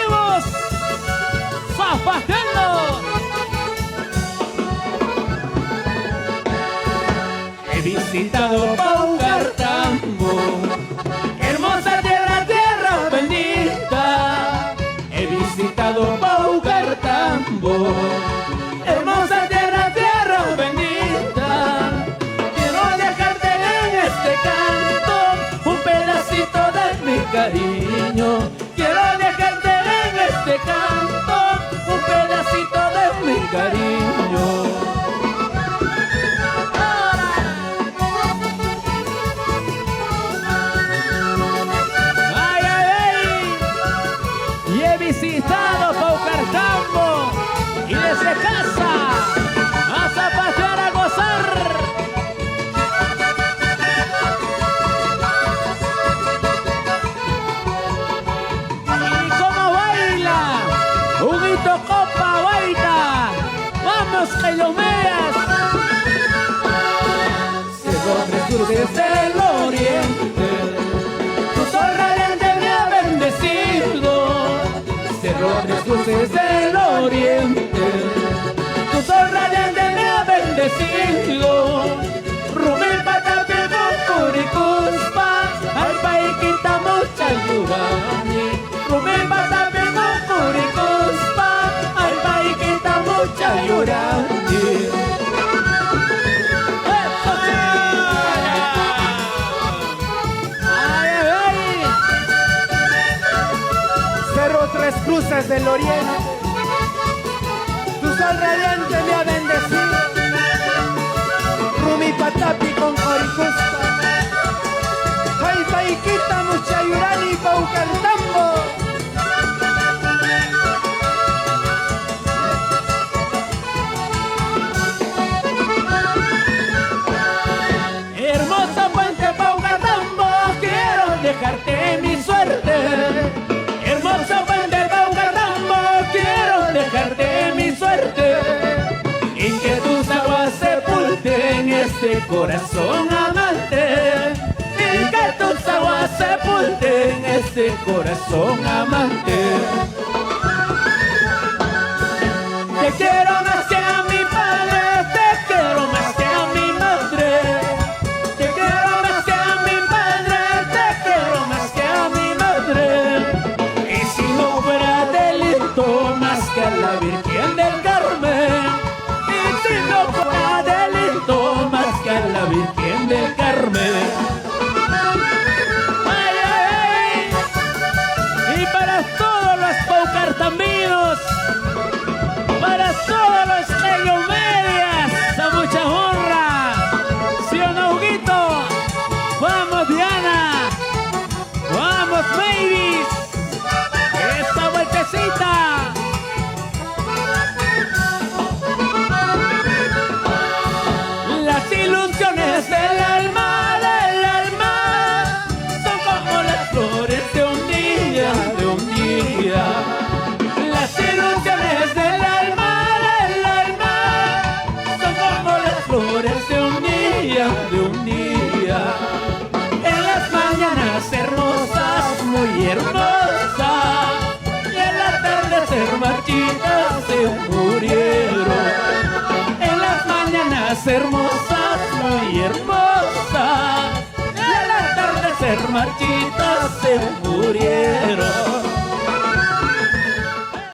vivos, zapateando. He visitado Paucartambo, hermosa tierra, tierra bendita. He visitado Paucartambo, hermosa tierra, tierra bendita. Quiero dejarte en este canto un pedacito de mi cariño. Quiero dejarte en este canto un pedacito de mi cariño. Visitado Paucartambo y desde casa a zapatear, a gozar. Y cómo baila Huguito Copa, baila. Vamos que lo veas. Cerro Tres Cruces del Oriente, tu sol radiante me ha bendecido. Cerro Tres Cruces del Oriente, tu sol radiante me ha bendecido. Rumil Patapilco, Curicuspa, Alpaiquita, mucha Yurani. Rumil Patapilco, Curicuspa, Alpaiquita, mucha Yurani. Cerro Tres Cruces del Oriente, tu sol radiante me ha bendecido. Rumi Patapi con Coricuspa, Ay Paiquita, Muchayurani, Paucartambo. Hermosa puente Paucartambo, quiero dejarte mi suerte. Hermosa puente Paucartambo, quiero dejarte mi suerte. Y que tus aguas sepulten este corazón amante. Y que tus aguas sepulten este corazón amante. Te quiero más que a mi padre, te quiero más que a mi madre. Te quiero más que a mi padre, te quiero más que a mi madre. Y si no fuera delito más que a la Virgen del Carmen. Y si no fuera delito más que a la Virgen del Carmen. Ay, ay, ay. Y para todos los paucartambinos, para todos los medias, a mucha honra. ¿Sí o no, Huguito? Vamos, Diana. Vamos, babies. Esta vueltecita. Las ilusiones del alma, son como las flores de un día, de un día. Las ilusiones del alma, son como las flores de un día, de un día. En las mañanas hermosas, muy hermosas, y al atardecer marchitas se murieron. En las mañanas hermosas, muy hermosas, y al atardecer marchitas se murieron.